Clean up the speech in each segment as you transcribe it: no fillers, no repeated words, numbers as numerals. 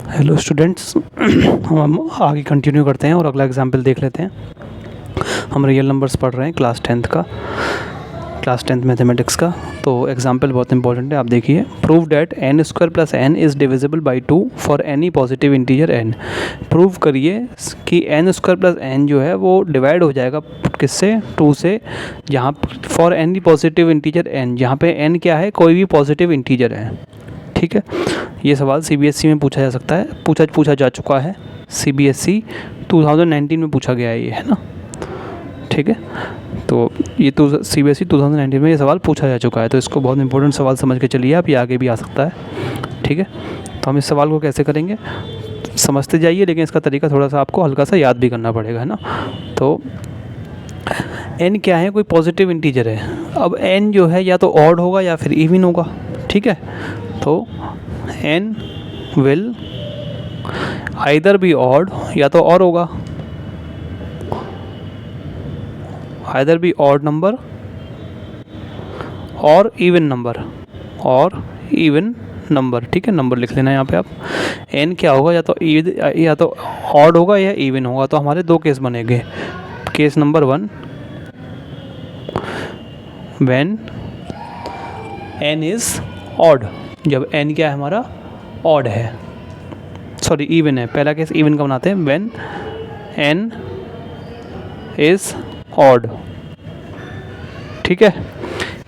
Hello students, हम आगे continue करते हैं और अगला एग्जाम्पल देख लेते हैं। हम रियल नंबर्स पढ़ रहे हैं क्लास 10th मैथमेटिक्स का। तो एग्जाम्पल बहुत इंपॉर्टेंट है, आप देखिए। Prove that n square plus n is divisible by 2 for any positive integer n। Prove करिए कि n स्क्वायर प्लस n जो है वो डिवाइड हो जाएगा किससे, 2 से, जहाँ for any positive integer n, जहाँ पे n क्या है, कोई भी पॉजिटिव इंटीजर है। ठीक है, ये सवाल CBSE में पूछा जा सकता है, पूछा जा चुका है। CBSE 2019 में पूछा गया है ये, है ना। ठीक है, तो ये तो CBSE 2019 में ये सवाल पूछा जा चुका है, तो इसको बहुत इंपॉर्टेंट सवाल समझ के चलिए आप, ये आगे भी आ सकता है। ठीक है, तो हम इस सवाल को कैसे करेंगे समझते जाइए, लेकिन इसका तरीका थोड़ा सा आपको हल्का सा याद भी करना पड़ेगा, है ना। तो n क्या है, कोई पॉजिटिव इंटीजर है। अब n जो है या तो ऑड होगा या फिर इवन होगा। ठीक है, तो n will either be odd, या तो और होगा, आइदर बी ऑड नंबर और इवन नंबर, और इवन नंबर। ठीक है, नंबर लिख लेना यहाँ पे आप। n क्या होगा, या तो ऑड होगा या इवन होगा। तो हमारे दो केस बनेंगे। Case number 1, when n is odd, जब n क्या है हमारा, ऑड है, सॉरी इवन है। पहला केस इवन का बनाते हैं, व्हेन n इज़ ऑड। ठीक है,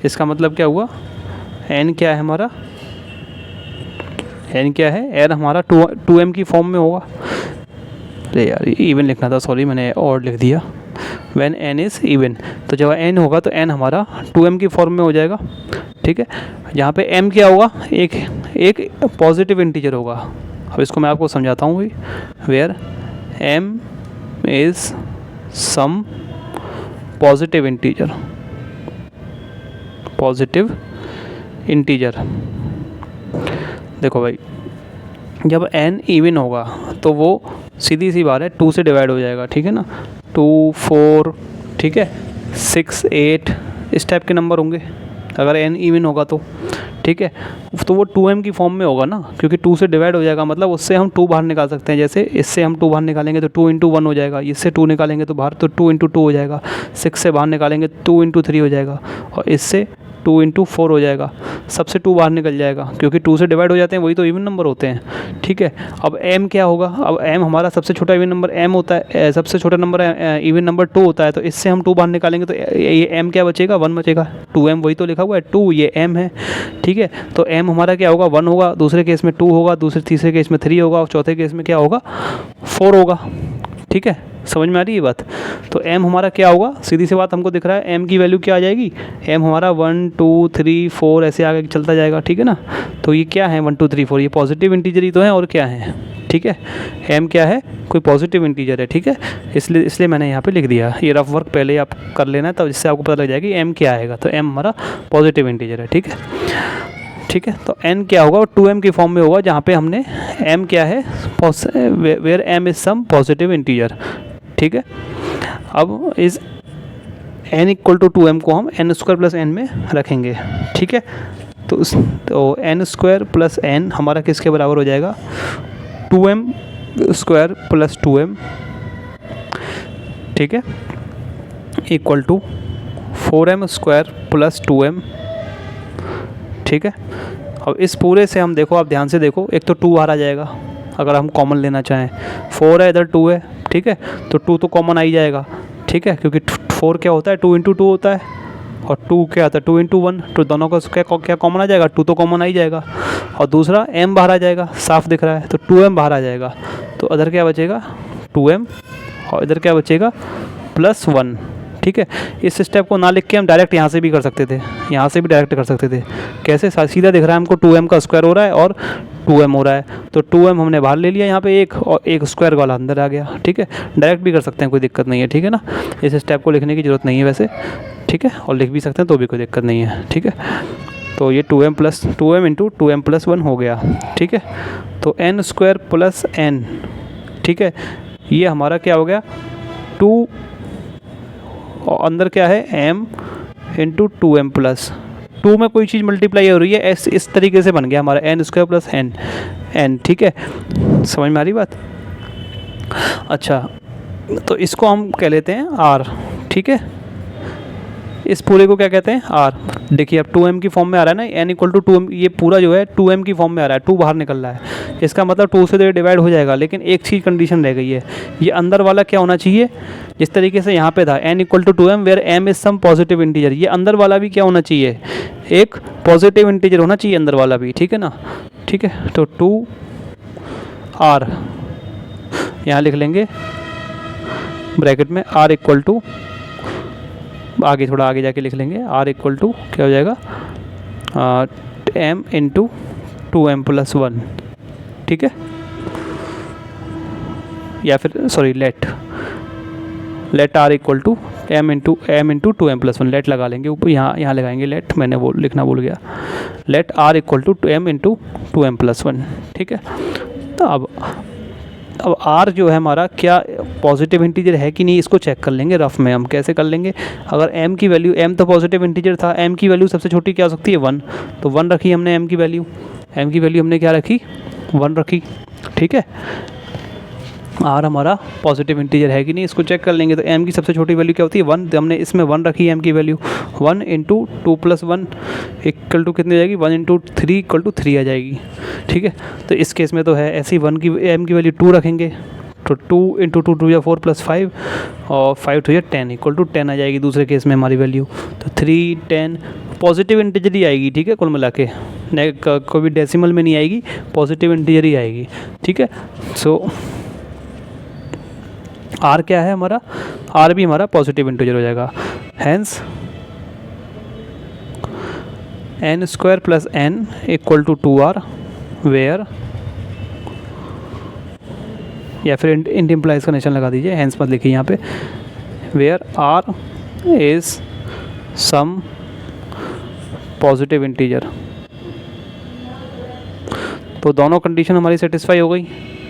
इसका मतलब क्या हुआ, n क्या है हमारा, n क्या है, n हमारा 2m की फॉर्म में होगा। अरे यार, इवन लिखना था, सॉरी मैंने ऑड लिख दिया। व्हेन n इज़ इवन, तो जब n होगा तो n हमारा 2m की फॉर्म में हो जाएगा। ठीक है, यहाँ पे m क्या होगा, एक पॉजिटिव इंटीजर होगा। अब इसको मैं आपको समझाता हूँ। Where m is some positive integer. देखो भाई, जब n इवन होगा तो वो सीधी सी बात है 2 से डिवाइड हो जाएगा। ठीक है ना, 2, 4, ठीक है, 6, 8 इस टाइप के नंबर होंगे अगर n इवन होगा तो। ठीक है, तो वो 2m की फॉर्म में होगा ना, क्योंकि 2 से डिवाइड हो जाएगा, मतलब उससे हम 2 बाहर निकाल सकते हैं। जैसे इससे हम 2 बाहर निकालेंगे तो 2 इंटू 1 हो जाएगा, इससे 2 निकालेंगे तो बाहर तो 2 इंटू 2 हो जाएगा, 6 से बाहर निकालेंगे 2 इंटू 3 हो जाएगा, और इससे 2 इंटू 4 हो जाएगा। सबसे 2 बाहर निकल जाएगा, क्योंकि 2 से डिवाइड हो जाते हैं, वही तो इवन नंबर होते हैं। ठीक है, अब m क्या होगा, अब m हमारा सबसे छोटा इवन नंबर m होता है, सबसे छोटा नंबर इवन नंबर 2 होता है, तो इससे हम 2 बाहर निकालेंगे तो ये m क्या बचेगा, 1 बचेगा। 2m वही तो लिखा हुआ है, 2 ये m है। ठीक है, तो m हमारा क्या होगा, 1 होगा, दूसरे केस में 2 होगा, तीसरे केस में 3 होगा, और चौथे केस में क्या होगा, 4 होगा। ठीक है, समझ में आ रही है बात। तो m हमारा क्या होगा, सीधी सी बात हमको दिख रहा है, m की वैल्यू क्या आ जाएगी, m हमारा 1, 2, 3, 4 ऐसे आगे चलता जाएगा। ठीक है ना, तो ये क्या है, 1, 2, 3, 4, ये पॉजिटिव इंटीजर ही तो है, और क्या है। ठीक है, m क्या है, कोई पॉजिटिव इंटीजर है। ठीक है, इसलिए मैंने यहाँ पे लिख दिया। ये रफ वर्क पहले आप कर लेना, तब इससे आपको पता लग जाएगा कि m क्या आएगा। तो m हमारा पॉजिटिव इंटीजर है। ठीक है, ठीक है, तो n क्या होगा, 2m की फॉर्म में होगा, जहाँ पे हमने m क्या है, where m is some positive integer. ठीक है, अब इस n इक्वल टू 2m को हम n स्क्वायर प्लस n में रखेंगे। ठीक है, तो n स्क्वायर प्लस n हमारा किसके बराबर हो जाएगा, 2m स्क्वायर प्लस 2m। ठीक है, equal to 4m square plus 2m। ठीक है, अब इस पूरे से हम देखो, आप ध्यान से देखो, एक तो 2 बाहर आ जाएगा अगर हम कॉमन लेना चाहें, 4 है इधर 2 है। ठीक है, तो 2 तो कॉमन आ ही जाएगा। ठीक है, क्योंकि 4 क्या होता है, 2 इंटू 2 होता है, और 2 क्या आता है, 2 इंटू 1, तो दोनों का क्या कॉमन आ जाएगा, 2 तो कॉमन आ ही जाएगा, और दूसरा m बाहर आ जाएगा, साफ दिख रहा है, तो 2m बाहर आ जाएगा। तो इधर क्या बचेगा, 2m, और इधर क्या बचेगा, +1। ठीक है, इस स्टेप को ना लिख के हम डायरेक्ट यहाँ से भी कर सकते थे, यहाँ से भी डायरेक्ट कर सकते थे। कैसे, सीधा दिख रहा है हमको, 2m का स्क्वायर हो रहा है और 2m हो रहा है, तो 2m हमने बाहर ले लिया यहाँ पे एक, और एक स्क्वायर वाला अंदर आ गया। ठीक है, डायरेक्ट भी कर सकते हैं, कोई दिक्कत नहीं है। ठीक है ना, इस स्टेप को लिखने की ज़रूरत नहीं है वैसे। ठीक है, और लिख भी सकते हैं तो भी कोई दिक्कत नहीं है। ठीक है, तो ये 2m इंटू 2m प्लस 1 हो गया। ठीक है, तो n स्क्वायर प्लस n। ठीक है, ये हमारा क्या हो गया, 2, और अंदर क्या है, m इंटू 2m प्लस 2 में कोई चीज़ मल्टीप्लाई हो रही है, इस तरीके से बन गया हमारा n square plus n। n, ठीक है, समझ में आ रही बात। अच्छा, तो इसको हम कह लेते हैं r, ठीक है, इस पूरे को क्या कहते हैं r। देखिए अब 2m की फॉर्म में आ रहा है ना, n इक्वल टू 2m, ये पूरा जो है 2m की फॉर्म में आ रहा है, 2 बाहर निकल रहा है, इसका मतलब 2 से तो डिवाइड हो जाएगा, लेकिन एक चीज़ कंडीशन रह गई है, ये अंदर वाला क्या होना चाहिए, जिस तरीके से यहाँ पे था n equal to 2m where m is some positive integer, ये अंदर वाला भी क्या होना चाहिए, एक पॉजिटिव इंटीजर होना चाहिए अंदर वाला भी, ठीक है ना। ठीक है, तो 2r यहाँ लिख लेंगे ब्रैकेट में, r इक्वल टू, आगे थोड़ा आगे जाके लिख लेंगे, r इक्वल टू क्या हो जाएगा, m इंटू 2m प्लस 1, ठीक है, या फिर sorry let r equal to m into 2m plus 1, let लगा लेंगे ऊपर, यहाँ लगाएंगे लेट, मैंने लिखना भूल गया, let r equal to m into 2m plus 1, ठीक है। तो अब r जो है हमारा क्या पॉजिटिव इंटीजर है कि नहीं, इसको चेक कर लेंगे रफ में। हम कैसे कर लेंगे, अगर m की वैल्यू, m तो पॉजिटिव इंटीजर था, m की वैल्यू सबसे छोटी क्या हो सकती है 1, तो 1 रखी हमने m की वैल्यू हमने क्या रखी 1 रखी, ठीक है। r हमारा पॉजिटिव इंटीजर है कि नहीं इसको चेक कर लेंगे, तो m की सबसे छोटी वैल्यू क्या होती है 1, तो हमने इसमें 1 रखी है m की value, 1 into 2 plus 1 equal to कितनी हो जाएगी, 1 इंटू 3 इक्वल टू 3 आ जाएगी, ठीक है। तो इस केस में तो है ऐसी 1 की m की वैल्यू 2 रखेंगे, तो 2 इंटू 2 या 4 प्लस 5 और 5 तो 10 इक्वल टू 10 आ जाएगी दूसरे केस में हमारी वैल्यू, तो 3 10 पॉजिटिव इंटीजर ही आएगी, ठीक है, कुल मिला के कोई भी डेसिमल में नहीं आएगी, पॉजिटिव इंटीजर ही आएगी, ठीक है। सो r क्या है हमारा, r भी हमारा पॉजिटिव इंटीजर हो जाएगा, hence n square plus n equal to 2r where, या फिर इंट इम्प्लाइज का निशान लगा दीजिए, हैंस मत लिखिए यहाँ पे, where r is some positive integer. तो दोनों कंडीशन हमारी सेटिस्फाई हो गई,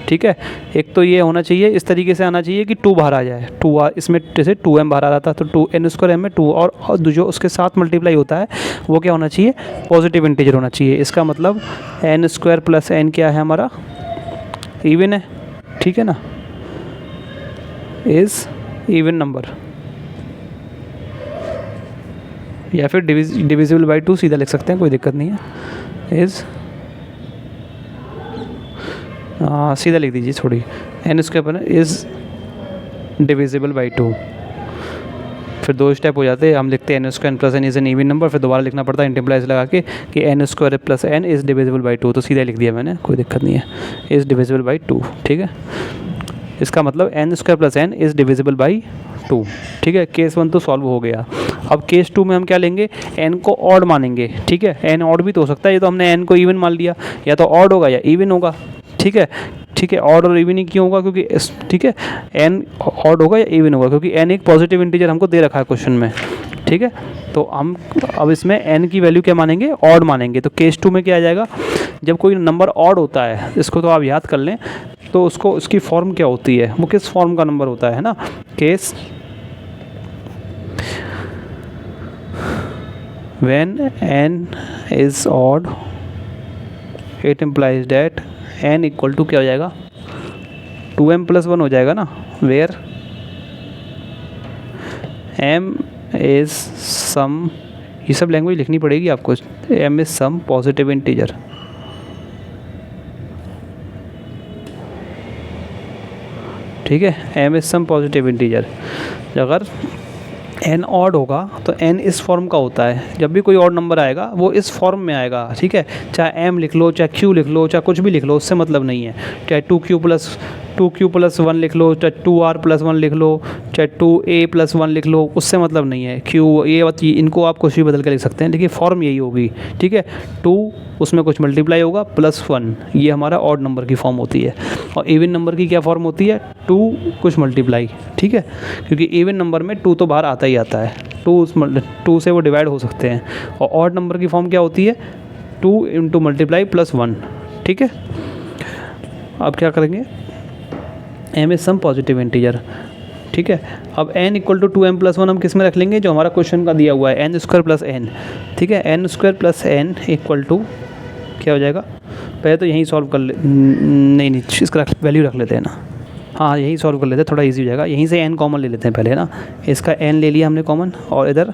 ठीक है। एक तो ये होना चाहिए, इस तरीके से आना चाहिए कि 2 बाहर आ जाए, 2r इसमें जैसे 2m बाहर आ रहा था, तो 2n स्क्वायर m में 2, और जो उसके साथ मल्टीप्लाई होता है वो क्या होना चाहिए, पॉजिटिव इंटीजर होना चाहिए। इसका मतलब n स्क्वायर प्लस n क्या है हमारा, इवन है, ठीक है ना, इज़ इवन नंबर, या फिर डिविजिबल बाई 2 सीधा लिख सकते हैं, कोई दिक्कत नहीं है, इज़ सीधा लिख दीजिए, थोड़ी n स्क्वायर पर इज़ डिविजिबल बाई 2, फिर 2 स्टेप हो जाते हैं, हम लिखते हैं n square plus n is an even number, फिर दोबारा लिखना पड़ता है इंटीप्लाइज लगा के कि n square plus n is divisible by 2, तो सीधा लिख दिया मैंने, कोई दिक्कत नहीं है, इज़ डिविजिबल बाई 2, ठीक है। इसका मतलब n square plus n is divisible by 2, ठीक है। केस 1 तो सॉल्व हो गया। अब केस 2 में हम क्या लेंगे, n को ऑड मानेंगे, ठीक है, n ऑड भी तो हो सकता है, ये तो हमने n को इवन मान लिया, या तो ऑड होगा या इवन होगा, ठीक है, ठीक है। ऑड और इवन ही क्यों होगा, क्योंकि ठीक है, n ऑड होगा या इवन होगा, क्योंकि n एक पॉजिटिव इंटीजर हमको दे रखा है क्वेश्चन में, ठीक है। तो हम अब इसमें n की वैल्यू क्या मानेंगे, ऑड मानेंगे। तो केस 2 में क्या आ जाएगा, जब कोई नंबर ऑड होता है, इसको तो आप याद कर लें, तो उसको उसकी फॉर्म क्या होती है, वो किस फॉर्म का नंबर होता है ना, case when n is odd it implies that n equal to क्या हो जाएगा, 2m प्लस 1 हो जाएगा ना, वेयर m इज सम, ये सब लैंग्वेज लिखनी पड़ेगी आपको, m is some positive integer, ठीक है, m is some positive integer. अगर n ऑड होगा तो n इस फॉर्म का होता है, जब भी कोई ऑड नंबर आएगा वो इस फॉर्म में आएगा, ठीक है, चाहे m लिख लो, चाहे q लिख लो, चाहे कुछ भी लिख लो, उससे मतलब नहीं है, चाहे 2q प्लस 1 लिख लो, चाहे 2r प्लस 1 लिख लो, चाहे 2a प्लस 1 लिख लो, उससे मतलब नहीं है, q ये इनको आप कुछ भी बदल के लिख सकते हैं, देखिए फॉर्म यही होगी, ठीक है। 2 उसमें कुछ मल्टीप्लाई होगा प्लस 1, ये हमारा ऑड नंबर की फॉर्म होती है, और इवन नंबर की क्या फॉर्म होती है, 2 कुछ मल्टीप्लाई, ठीक है, क्योंकि इवन नंबर में 2 तो बाहर आता ही आता है, 2 से वो डिवाइड हो सकते हैं, और ऑड नंबर की फॉर्म क्या होती है, 2 इंटू मल्टीप्लाई प्लस 1, ठीक है। अब क्या करेंगे, m is some positive integer, ठीक है। अब n equal to 2m plus 1 हम किस में रख लेंगे, जो हमारा क्वेश्चन का दिया हुआ है, n स्क्वायर प्लस n, ठीक है, n square plus n equal to क्या हो जाएगा, पहले तो यहीं सॉल्व कर ले, नहीं इसका वैल्यू रख लेते हैं ना, हाँ यहीं सॉल्व कर लेते हैं, थोड़ा इजी हो जाएगा। यहीं से n कॉमन ले लेते हैं पहले, है ना। इसका n ले लिया हमने कॉमन, और इधर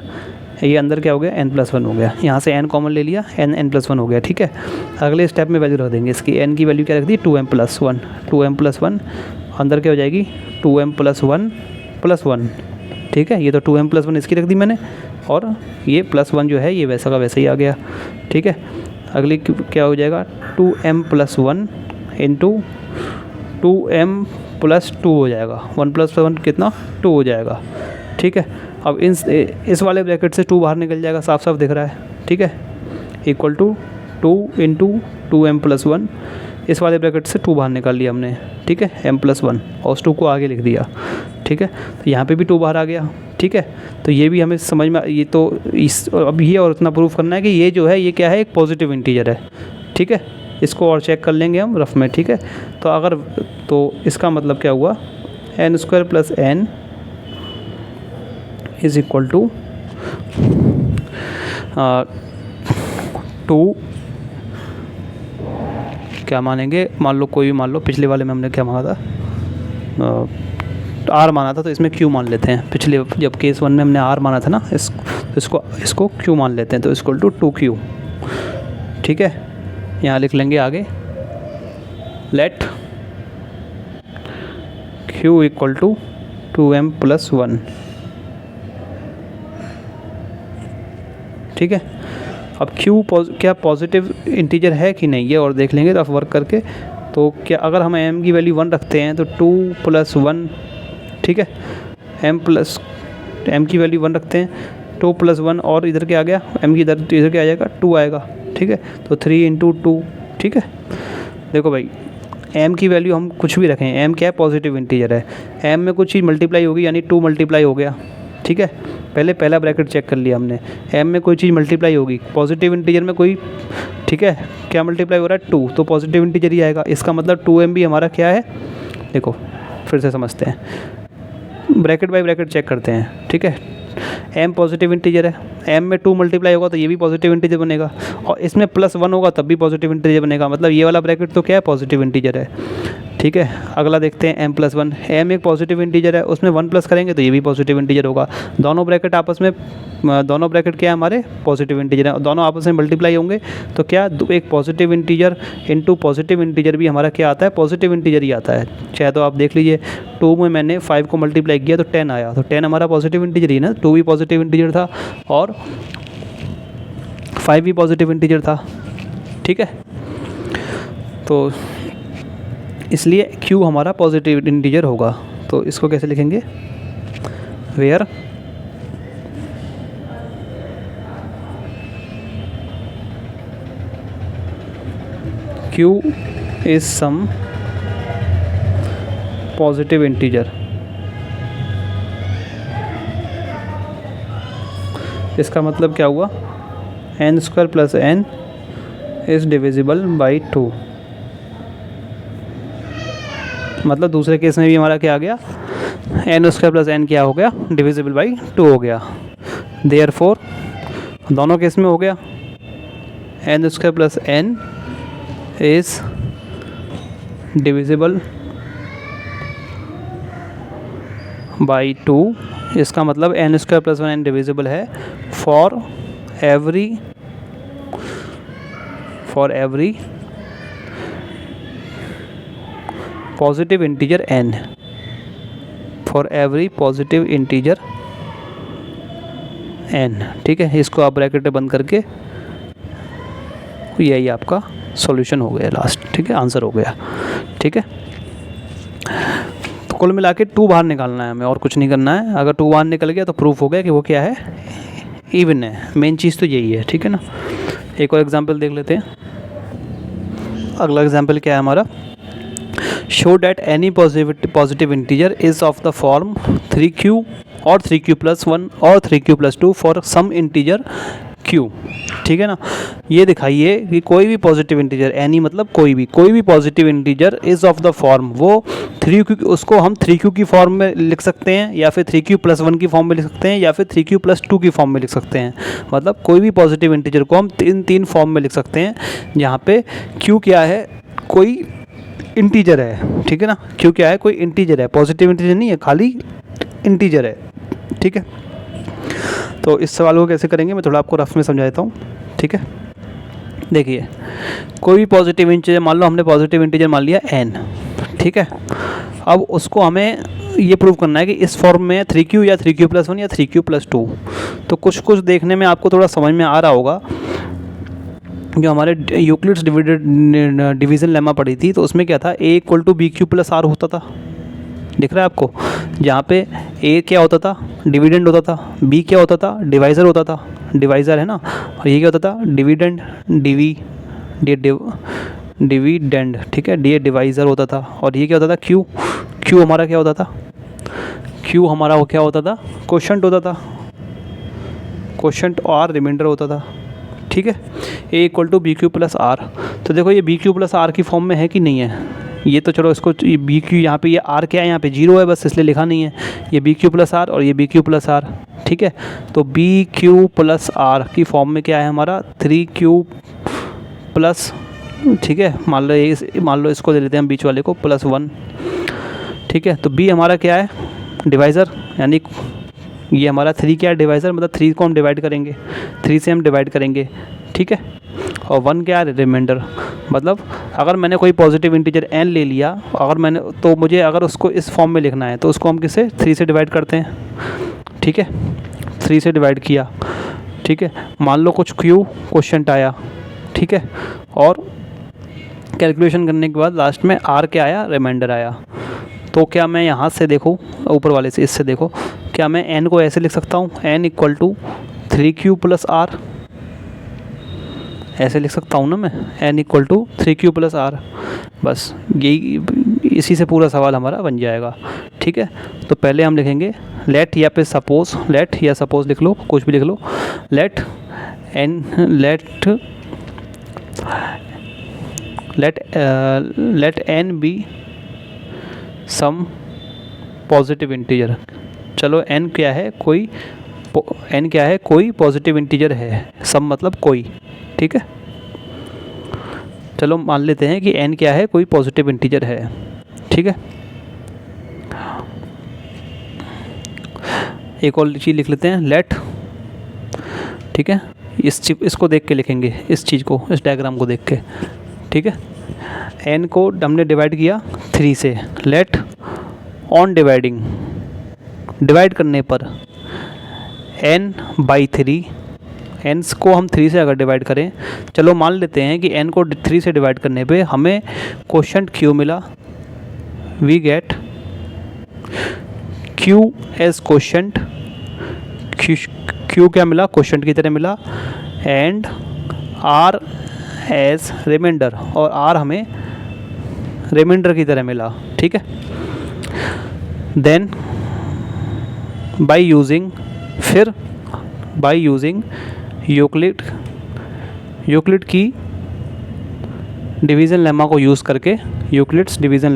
ये अंदर क्या हो गया, n+1 हो गया। यहाँ से n कॉमन ले लिया, n+1 हो गया, ठीक है। अगले स्टेप में वैल्यू रख देंगे इसकी, n की वैल्यू क्या रख दी, 2m+1, 2m+1 अंदर क्या हो जाएगी, 2m+1, ठीक है। ये तो 2m+1 इसकी रख दी मैंने, और ये +1 जो है ये वैसा का वैसा ही आ गया, ठीक है। अगली क्या हो जाएगा, 2m+1 इंटू 2m+2 हो जाएगा, 1+1 कितना, 2 हो जाएगा, ठीक है। अब इस वाले ब्रैकेट से 2 बाहर निकल जाएगा, साफ साफ दिख रहा है, ठीक है। इक्वल टू 2 इंटू 2m+1, इस वाले ब्रैकेट से 2 बाहर निकाल लिया हमने, ठीक है, m+1, और उस 2 को आगे लिख दिया, ठीक है। तो यहाँ पे भी 2 बाहर आ गया, ठीक है। तो ये भी हमें समझ में, ये तो अब ये और इतना प्रूफ करना है कि ये जो है ये क्या है, एक पॉजिटिव इंटीजर है, ठीक है। इसको और चेक कर लेंगे हम रफ में, ठीक है। तो अगर, तो इसका मतलब क्या हुआ, n² + n is equal to 2, क्या मानेंगे, मान लो कोई भी मान लो, पिछले वाले में हमने क्या माना था, R माना था, तो इसमें Q मान लेते हैं। पिछले जब केस 1 में हमने R माना था ना, इसको Q मान लेते हैं, तो इक्वल टू 2Q, ठीक है। यहाँ लिख लेंगे आगे, late Q equal to 2m+1, ठीक है। अब Q क्या पॉजिटिव इंटीजर है कि नहीं, ये और देख लेंगे तो वर्क करके। तो क्या अगर हम m की वैल्यू 1 रखते हैं तो 2+1, ठीक है, m की वैल्यू 1 रखते हैं, 2+1, और इधर क्या आ गया, m की इधर क्या आ जाएगा, 2 आएगा, ठीक है। तो 3 इंटू 2, ठीक है। देखो भाई, m की वैल्यू हम कुछ भी रखें, m क्या है, पॉजिटिव इंटीजर है, m में कुछ चीज़ मल्टीप्लाई होगी, यानी 2 मल्टीप्लाई हो गया, ठीक है। पहला ब्रैकेट चेक कर लिया हमने, m में कोई चीज़ मल्टीप्लाई होगी, पॉजिटिव इंटीजर में कोई, ठीक है, क्या मल्टीप्लाई हो रहा है, 2, तो पॉजिटिव इंटीजर ही आएगा। इसका मतलब 2m भी हमारा क्या है, देखो फिर से समझते हैं, ब्रैकेट बाय ब्रैकेट चेक करते हैं, ठीक है। m पॉजिटिव इंटीजर है, m में 2 मल्टीप्लाई होगा तो ये भी पॉजिटिव इंटीजर बनेगा, और इसमें +1 होगा तब भी पॉजिटिव इंटीजर बनेगा, मतलब ये वाला ब्रैकेट तो क्या है, पॉजिटिव इंटीजर है, ठीक है। अगला देखते हैं m+1, m एक पॉजिटिव इंटीजर है, उसमें 1 प्लस करेंगे तो ये भी पॉजिटिव इंटीजर होगा। दोनों ब्रैकेट आपस में, दोनों ब्रैकेट क्या है, हमारे पॉजिटिव इंटीजर है, दोनों आपस में मल्टीप्लाई होंगे तो क्या, एक positive integer into positive integer भी हमारा क्या आता है, पॉजिटिव इंटीजर ही आता है। चाहे तो आप देख लीजिए, 2 में मैंने 5 को मल्टीप्लाई किया तो 10 आया, तो 10 हमारा पॉजिटिव इंटीजर ही ना, 2 भी पॉजिटिव इंटीजर था और 5 भी पॉजिटिव इंटीजर था, ठीक है। तो इसलिए Q हमारा पॉजिटिव इंटीजर होगा। तो इसको कैसे लिखेंगे, where Q is some positive integer. इसका मतलब क्या हुआ, n² + n is divisible by 2। मतलब दूसरे केस में भी हमारा क्या आ गया, n² + n क्या हो गया, डिविजिबल बाई 2 हो गया। देयरफॉर दोनों केस में हो गया, n² + n is divisible by 2। इसका मतलब n² + 1 n डिविजिबल है for every positive integer n, for every positive integer n, ठीक है। इसको आप ब्रैकेट में बंद करके, यही आपका सॉल्यूशन हो गया लास्ट, ठीक है, आंसर हो गया, ठीक है। तो कुल मिला के 2 बाहर निकालना है हमें, और कुछ नहीं करना है। अगर 2 बाहर निकल गया तो प्रूफ हो गया कि वो क्या है, इवन है। मेन चीज़ तो यही है, ठीक है ना। एक और एग्जांपल देख लेते हैं। अगला एग्जांपल क्या है हमारा, show that any positive integer is of the form 3q और 3q + 1 और 3q + 2 for some integer Q, ठीक है ना। ये दिखाइए कि कोई भी पॉजिटिव इंटीजर, एनी मतलब कोई भी positive integer is of the form, वो 3q, उसको हम 3q की फॉर्म में लिख सकते हैं, या फिर 3q+1 की फॉर्म में लिख सकते हैं, या फिर 3q+2 की फॉर्म में लिख सकते हैं। मतलब कोई भी पॉजिटिव इंटीजर को हम तीन फॉर्म में लिख सकते हैं, जहाँ पे q क्या है, कोई इंटीजर है, ठीक है ना। q क्या है, कोई इंटीजर है, पॉजिटिव इंटीजर नहीं है, खाली इंटीजर है, ठीक है। तो इस सवाल को कैसे करेंगे मैं थोड़ा आपको रफ में समझा देता हूँ, ठीक है। देखिए, कोई भी पॉजिटिव इंटीजर, मान लो हमने पॉजिटिव इंटीजर मान लिया n, ठीक है। अब उसको हमें ये प्रूव करना है कि इस फॉर्म में 3q या 3q+1 या 3q+2। तो कुछ देखने में आपको थोड़ा समझ में आ रहा होगा, जो हमारे यूक्लिड्स डिवीज़न लेमा पढ़ी थी, तो उसमें क्या था, a = bq+r होता था, दिख रहा है आपको। जहाँ पे a क्या होता था, डिविडेंड होता था, b क्या होता था, डिवाइज़र होता था, डिवाइज़र है ना, और ये क्या होता था, डिविडेंड, डिविडेंड, ठीक है, डी डिवाइज़र होता था। और ये क्या होता था, q हमारा क्या होता था, q हमारा क्या होता था, कोशेंट होता था, कोशेंट और रिमाइंडर होता था, ठीक है। a = bq+r। तो देखो ये bq+r की फॉर्म में है कि नहीं है, ये तो चलो इसको, ये bq, यहाँ पे ये r क्या है, यहाँ पे 0 है बस, इसलिए लिखा नहीं है। ये bq+r और ये bq+r, ठीक है। तो bq+r की फॉर्म में क्या है हमारा, 3q+, ठीक है। मान लो इसको दे लेते हैं हम बीच वाले को +1, ठीक है। तो b हमारा क्या है, डिवाइज़र, यानी ये हमारा 3 क्या है, डिवाइज़र, मतलब 3 को हम डिवाइड करेंगे, 3 से हम डिवाइड करेंगे, ठीक है। और 1 क्या है, रिमाइंडर। मतलब अगर मैंने कोई पॉजिटिव इंटीजर n ले लिया, अगर मैंने, तो मुझे अगर उसको इस फॉर्म में लिखना है तो उसको हम किससे, 3 से डिवाइड करते हैं, ठीक है। 3 से डिवाइड किया, ठीक है। मान लो कुछ q कोशेंट आया, ठीक है, और कैलकुलेशन करने के बाद लास्ट में r क्या आया, रिमाइंडर आया। तो क्या मैं यहाँ से देखो, ऊपर वाले से, इससे देखो, क्या मैं n को ऐसे लिख सकता हूँ, n = 3q+r, ऐसे लिख सकता हूँ ना मैं, n = 3q+r। बस यही, इसी से पूरा सवाल हमारा बन जाएगा, ठीक है। तो पहले हम लिखेंगे लेट, या फिर सपोज, लेट या सपोज लिख लो, कुछ भी लिख लो। Let n be some positive integer. चलो n क्या है, कोई पॉजिटिव इंटीजर है, सम मतलब कोई, ठीक है। चलो मान लेते हैं कि n क्या है, कोई पॉजिटिव इंटीजर है, ठीक है। एक और चीज़ लिख लेते हैं, लेट, ठीक है। इसको देख के लिखेंगे, इस चीज़ को, इस डायग्राम को देख के, ठीक है। n को हमने डिवाइड किया 3 से, लेट ऑन डिवाइडिंग, डिवाइड करने पर n/3, n को हम 3 से अगर डिवाइड करें, चलो मान लेते हैं कि n को 3 से डिवाइड करने पे हमें कोशेंट q मिला, we get q as quotient, q क्या मिला, कोशेंट की तरह मिला, एंड r एज रिमाइंडर, और r हमें रिमाइंडर की तरह मिला, ठीक है। देन बाय यूजिंग यूक्लिड की डिवीज़न लेमा को यूज़ करके, यूक्लिड्स डिवीज़न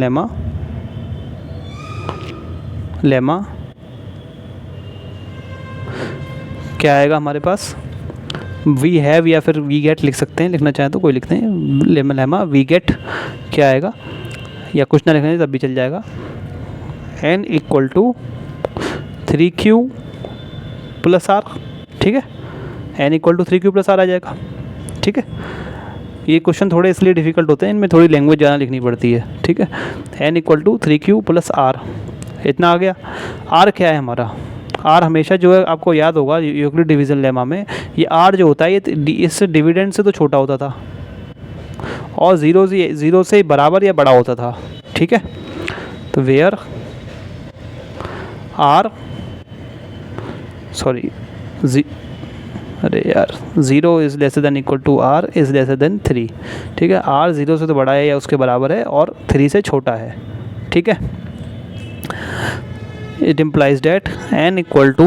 लेमा क्या आएगा हमारे पास, वी हैव या फिर वी गेट लिख सकते हैं, लिखना चाहें तो कोई लिखते हैं, लेमा वी गेट क्या आएगा, या कुछ ना लिखना तब भी चल जाएगा, n = 3q+r, ठीक है। n = 3q+r आ जाएगा, ठीक है। ये क्वेश्चन थोड़े इसलिए डिफ़िकल्ट होते हैं, इनमें थोड़ी लैंग्वेज ज़्यादा लिखनी पड़ती है, ठीक है। n = 3q+r, इतना आ गया। r क्या है हमारा, r हमेशा जो है आपको याद होगा यूक्लिड डिवीज़न लेमा में, ये r जो होता है ये इस डिविडेंड से तो छोटा होता था और 0 से बराबर या बड़ा होता था, ठीक है। तो वेयर r, सॉरी, अरे यार, 0 is lesser than equal to r is lesser than 3, ठीक है। r 0 से तो बड़ा है या उसके बराबर है और 3 से छोटा है, ठीक है। It implies that n equal to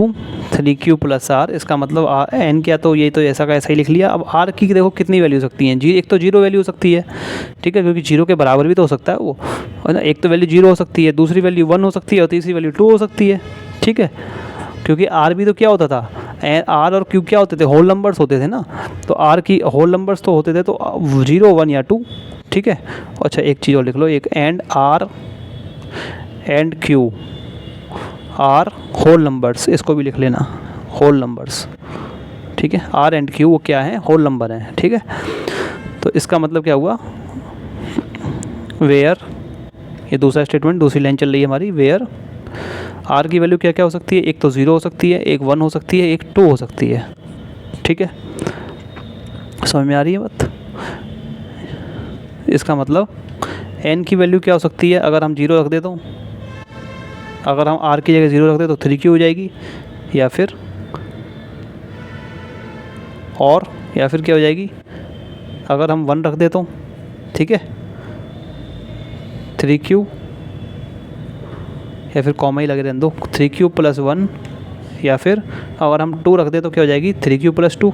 3q plus r। इसका मतलब n क्या, तो ये तो ऐसा का ऐसा ही लिख लिया। अब r की देखो कितनी वैल्यू हो सकती है, एक तो जीरो वैल्यू हो सकती है, ठीक है, क्योंकि जीरो के बराबर भी तो हो सकता है वो, है ना। एक तो वैल्यू जीरो हो सकती है, दूसरी वैल्यू 1 हो सकती है और तीसरी वैल्यू 2 हो सकती है, ठीक है। क्योंकि r भी तो क्या होता था, r और q क्या होते थे, होल नंबर्स होते थे ना। तो r की होल नंबर्स तो होते थे, तो 0 1 या 2, ठीक है। अच्छा एक चीज़ और लिख लो, एक and r and q are whole numbers, इसको भी लिख लेना, होल नंबर्स, ठीक है। आर एंड क्यू वो क्या है, होल नंबर हैं, ठीक है। तो इसका मतलब क्या हुआ, वेयर, ये दूसरा स्टेटमेंट, दूसरी लाइन चल रही है हमारी, वेयर आर की वैल्यू क्या क्या हो सकती है, एक तो 0 हो सकती है, एक 1 हो सकती है, एक 2 हो सकती है, ठीक है। समझ में आ रही है बात। इसका मतलब n की वैल्यू क्या हो सकती है, अगर हम 0 रख दे तो, अगर हम r की जगह 0 रख दे तो 3q हो जाएगी, या फिर क्या हो जाएगी, अगर हम 1 रख दे तो, ठीक है, 3q, या फिर कॉमा ही लगे रहने दो, 3q प्लस 1, या फिर अगर हम 2 रख दे तो क्या हो जाएगी, 3q प्लस 2,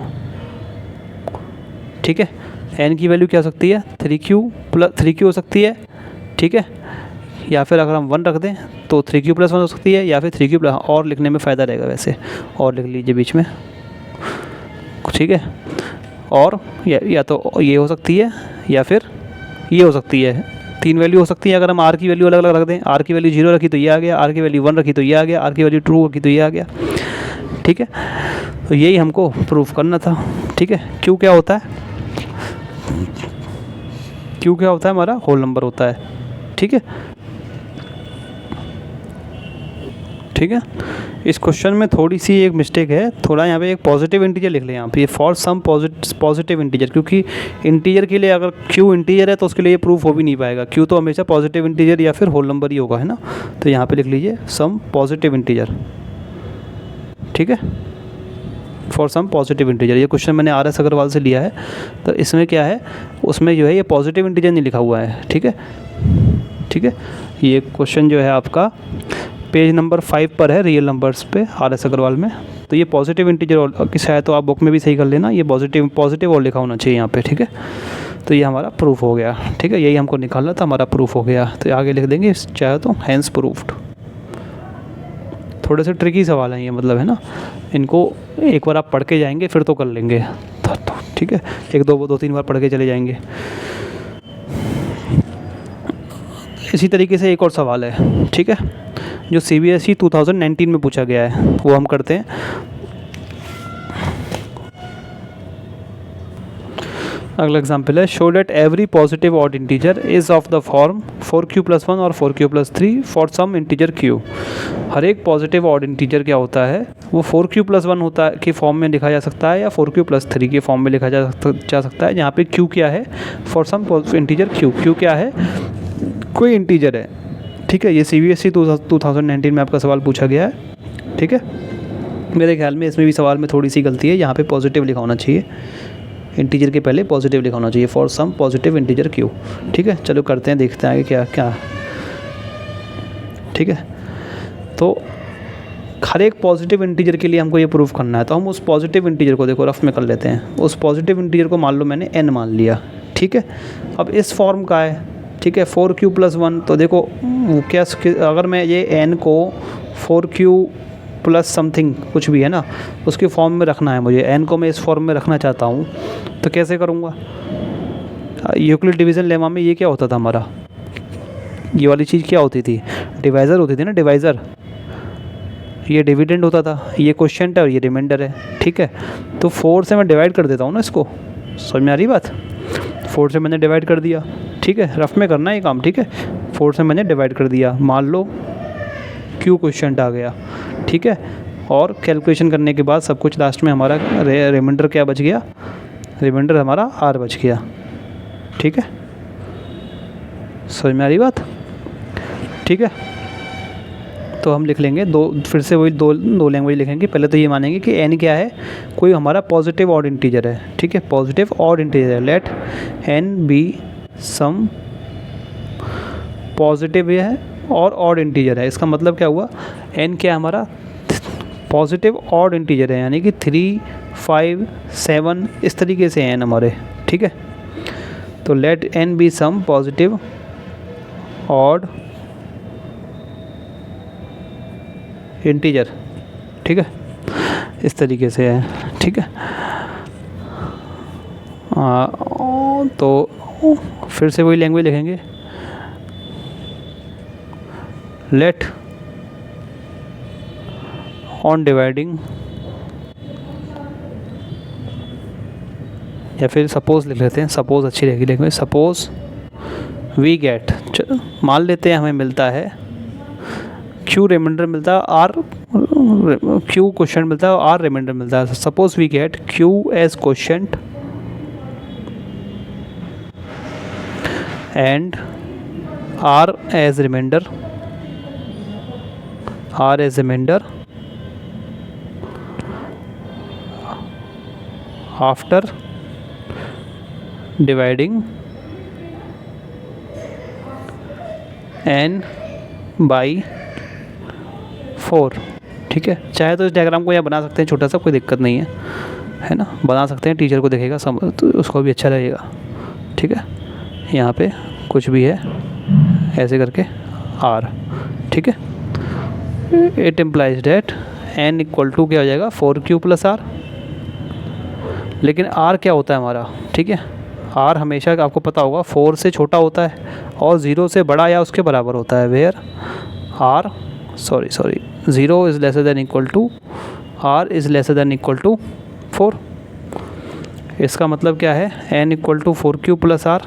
ठीक है। n की वैल्यू क्या हो सकती है, 3q हो सकती है, ठीक है। या फिर अगर हम 1 रख दें तो 3q प्लस 1 हो सकती है, या फिर 3q प्लस, और लिखने में फ़ायदा रहेगा वैसे, और लिख लीजिए बीच में, ठीक है। और या तो ये हो सकती है, या फिर ये हो सकती है, 3 वैल्यू हो सकती है। अगर हम r की वैल्यू अलग अलग रख दें, r की वैल्यू 0 रखी तो ये आ गया, r की वैल्यू 1 रखी तो ये आ गया, r की वैल्यू 2 रखी तो ये आ गया, ठीक है। तो यही हमको प्रूफ करना था, ठीक है। क्यों क्या होता है, क्यों क्या होता है, हमारा होल नंबर होता है, ठीक है, ठीक है। इस क्वेश्चन में थोड़ी सी एक मिस्टेक है, थोड़ा यहाँ पे एक पॉजिटिव इंटीजर लिख लें यहाँ पे, फॉर सम पॉजिटिव इंटीजर, क्योंकि इंटीजर के लिए अगर q इंटीजर है तो उसके लिए ये प्रूफ हो भी नहीं पाएगा, q तो हमेशा पॉजिटिव इंटीजर या फिर होल नंबर ही होगा, है ना। तो यहाँ पे लिख लीजिए सम पॉजिटिव इंटीजर, ठीक है, फॉर सम पॉजिटिव इंटीजर। ये क्वेश्चन मैंने RS अग्रवाल से लिया है, तो इसमें क्या है, उसमें जो है ये पॉजिटिव इंटीजर नहीं लिखा हुआ है, ठीक है, ठीक है। ये क्वेश्चन जो है आपका पेज नंबर 5 पर है, रियल नंबर्स पे, RS अग्रवाल में। तो ये पॉजिटिव इंटीजर और की शायद तो आप बुक में भी सही कर लेना, ये पॉजिटिव और लिखा होना चाहिए यहाँ पे, ठीक है। तो ये हमारा प्रूफ हो गया, ठीक है, यही हमको निकालना था, हमारा प्रूफ हो गया। तो आगे लिख देंगे चाहे तो हैंस प्रूफ्ड। थोड़े से ट्रिकी सवाल हैं ये, मतलब, है ना, इनको एक बार आप पढ़ के जाएंगे फिर तो कर लेंगे, तो ठीक है, एक दो 3 बार पढ़ के चले जाएंगे। इसी तरीके से एक और सवाल है, ठीक है, जो CBSE 2019 में पूछा गया है, वो हम करते हैं। अगला एग्जाम्पल है, show that every positive odd integer is of the form 4q plus 1 और 4q plus 3 for some integer q। हर एक पॉजिटिव ऑड इंटीजर क्या होता है, वो 4q प्लस 1 होता है की फॉर्म में लिखा जा सकता है, या 4q प्लस 3 के फॉर्म में लिखा जा सकता है, जहाँ पे q क्या है, फॉर सम इंटीजर q क्या है, कोई इंटीजर है, ठीक है। ये CBSE 2019 में आपका सवाल पूछा गया है, ठीक है। मेरे ख्याल में इसमें भी सवाल में थोड़ी सी गलती है, यहाँ पे पॉजिटिव लिखा होना चाहिए, इंटीजर के पहले पॉजिटिव लिखा होना चाहिए, for some positive integer q, ठीक है। चलो करते हैं, देखते हैं आगे क्या क्या, ठीक है। तो हर एक पॉजिटिव इंटीजर के लिए हमको ये प्रूफ करना है, तो हम उस पॉजिटिव इंटीजर को देखो रफ में कर लेते हैं। उस पॉजिटिव इंटीजर को मान लो मैंने n मान लिया, ठीक है। अब इस फॉर्म का है, ठीक है, 4q प्लस 1, तो देखो वो क्या, अगर मैं ये n को 4q प्लस समथिंग कुछ भी है ना, उसके फॉर्म में रखना है मुझे, n को मैं इस फॉर्म में रखना चाहता हूँ, तो कैसे करूँगा। यूक्लिड डिवीज़न लेमा में ये क्या होता था हमारा, ये वाली चीज़ क्या होती थी, डिवाइज़र होती थी ना, डिवाइज़र, ये डिविडेंड होता था, ये क्वोशिएंट है और ये रिमाइंडर है, ठीक है। तो 4 से मैं डिवाइड कर देता हूँ ना इसको, समझ में आ रही बात, 4 से मैंने डिवाइड कर दिया, ठीक है, रफ में करना है ये काम, ठीक है। 4 से मैंने डिवाइड कर दिया, मान लो q क्वोशिएंट आ गया, ठीक है। और कैलकुलेशन करने के बाद सब कुछ लास्ट में हमारा रिमाइंडर क्या बच गया, रिमाइंडर हमारा r बच गया, ठीक है। समझ में आ रही बात, ठीक है। तो हम लिख लेंगे फिर से वही दो लैंग्वेज लिखेंगे। पहले तो ये मानेंगे कि n क्या है, कोई हमारा पॉजिटिव ऑड इंटीजर है, ठीक है, पॉजिटिव ऑड इंटीजर है, let n be some positive ये है और ऑड इंटीजर है। इसका मतलब क्या हुआ, n क्या है हमारा, पॉजिटिव ऑड इंटीजर है, यानी कि 3, 5, 7 इस तरीके से n हमारे, ठीक है। तो let n be some positive odd integer, ठीक है, इस तरीके से है, ठीक है। तो फिर से वही लैंग्वेज लिखेंगे, लेट ऑन डिवाइडिंग, या फिर सपोज लिख लेते हैं, सपोज अच्छी रहेगी लैंग्वेज, सपोज वी गेट, मान लेते हैं हमें मिलता है क्यू रिमाइंडर मिलता है, आर क्यू क्वेश्चन मिलता है और आर रिमाइंडर मिलता है। Suppose we get q as question and r as remainder, r as remainder after dividing n by 4, ठीक है। चाहे तो इस डायग्राम को यहाँ बना सकते हैं छोटा सा, कोई दिक्कत नहीं है ना, बना सकते हैं, टीचर को दिखेगा समझ तो उसको भी अच्छा लगेगा, ठीक है। यहाँ पे कुछ भी है ऐसे करके r, ठीक है। It implies that n equal to क्या हो जाएगा 4q प्लस r, लेकिन r क्या होता है हमारा, ठीक है। r हमेशा आपको पता होगा 4 से छोटा होता है और 0 से बड़ा या उसके बराबर होता है, where r 0 is lesser than equal to r is lesser than equal to 4। इसका मतलब क्या है, n equal to 4q plus r,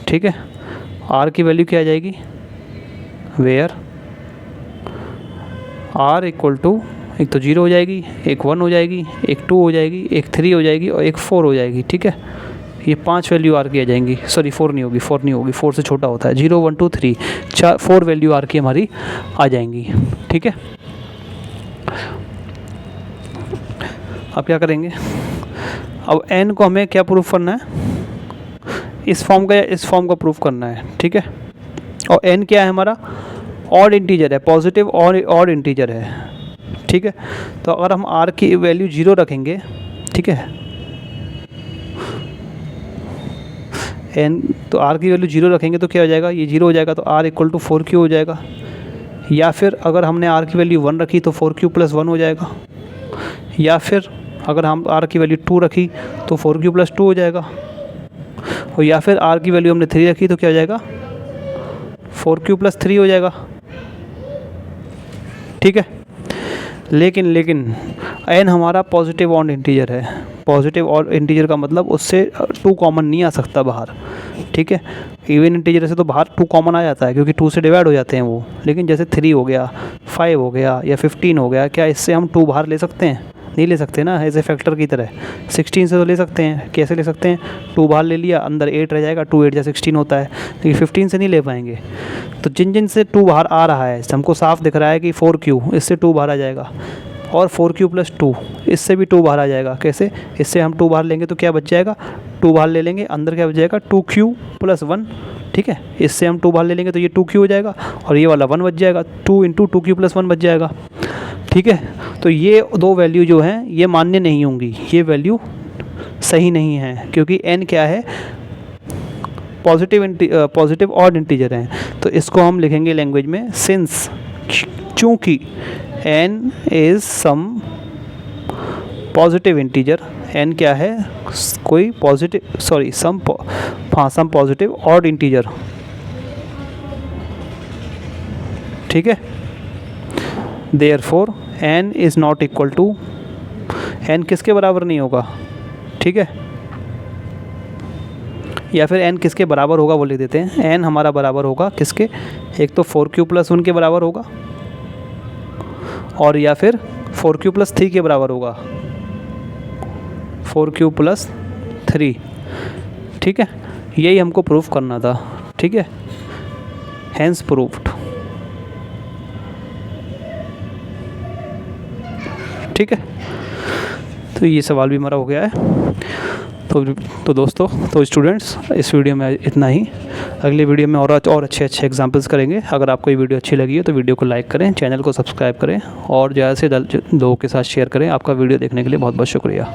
ठीक है। r की वैल्यू क्या आ जाएगी, वेयर r इक्वल टू, एक तो 0 हो जाएगी, एक 1 हो जाएगी, एक 2 हो जाएगी, एक 3 हो जाएगी और एक 4 हो जाएगी, ठीक है। ये 5 वैल्यू आर की आ जाएंगी, 4 नहीं होगी, 4 से छोटा होता है, 0 1 2 3 4 वैल्यू आर की हमारी आ जाएंगी, ठीक है। अब क्या करेंगे, अब n को हमें क्या प्रूफ करना है, इस फॉर्म का या इस फॉर्म का प्रूफ करना है, ठीक है। और n क्या है हमारा, ऑड इंटीजर है, पॉजिटिव ऑड इंटीजर है, ठीक है। तो अगर हम r की वैल्यू 0 रखेंगे, ठीक है, n तो r की वैल्यू 0 रखेंगे तो क्या हो जाएगा, ये 0 हो जाएगा, तो r इक्वल टू 4q हो जाएगा। या फिर अगर हमने r की वैल्यू 1 रखी तो 4q प्लस 1 हो जाएगा। या फिर अगर हम r की वैल्यू 2 रखी तो 4q प्लस 2 हो जाएगा। और या फिर r की वैल्यू हमने 3 रखी तो क्या हो जाएगा, 4q प्लस 3 हो जाएगा, ठीक है। लेकिन n हमारा पॉजिटिव ऑड इंटीजर है, पॉजिटिव ऑड इंटीजर का मतलब उससे 2 कॉमन नहीं आ सकता बाहर, ठीक है। इवन इंटीजर से तो बाहर 2 कॉमन आ जाता है क्योंकि 2 से डिवाइड हो जाते हैं वो, लेकिन जैसे 3 हो गया, 5 हो गया या 15 हो गया, क्या इससे हम 2 बाहर ले सकते हैं, नहीं ले सकते ना, एज ए फैक्टर की तरह। 16 से तो ले सकते हैं, कैसे ले सकते हैं, 2 बाहर ले लिया, अंदर 8 रह जाएगा, 2 8 या 16 होता है, लेकिन 15 से नहीं ले पाएंगे। तो जिन से 2 बाहर आ रहा है, हमको साफ दिख रहा है कि 4q, इससे 2 बाहर आ जाएगा, और 4q प्लस 2 इससे भी 2 बाहर आ जाएगा। कैसे, इससे हम 2 बाहर लेंगे तो क्या बच जाएगा, 2 बाहर ले लेंगे, अंदर क्या बच जाएगा 2q प्लस 1, ठीक है। इससे हम 2 बाहर ले लेंगे तो ये 2q हो जाएगा और ये वाला 1 बच जाएगा, 2 इंटू 2q प्लस 1 बच जाएगा, ठीक है। तो ये 2 वैल्यू जो हैं ये मान्य नहीं होंगी, ये वैल्यू सही नहीं है क्योंकि n क्या है, पॉजिटिव ऑड इंटीजर हैं। तो इसको हम लिखेंगे लैंग्वेज में, सिंस, चूँकि n is some positive integer, n क्या है, कोई positive some positive odd integer, ठीक है। Therefore n is not equal to, n किसके बराबर नहीं होगा, ठीक है। या फिर n किसके बराबर होगा वो लिख देते हैं, n हमारा बराबर होगा किसके, एक तो 4q प्लस 1 के बराबर होगा और या फिर 4q प्लस 3 के बराबर होगा, 4q प्लस 3, ठीक है। यही हमको प्रूफ करना था, ठीक है, हैंस प्रूफ्ड, ठीक है। तो ये सवाल भी हमारा हो गया है। तो दोस्तों, तो स्टूडेंट्स, इस वीडियो में इतना ही। अगली वीडियो में और अच्छे अच्छे एग्जांपल्स करेंगे। अगर आपको ये वीडियो अच्छी लगी है तो वीडियो को लाइक करें, चैनल को सब्सक्राइब करें और ज़्यादा से ज़्यादा लोगों के साथ शेयर करें। आपका वीडियो देखने के लिए बहुत बहुत शुक्रिया।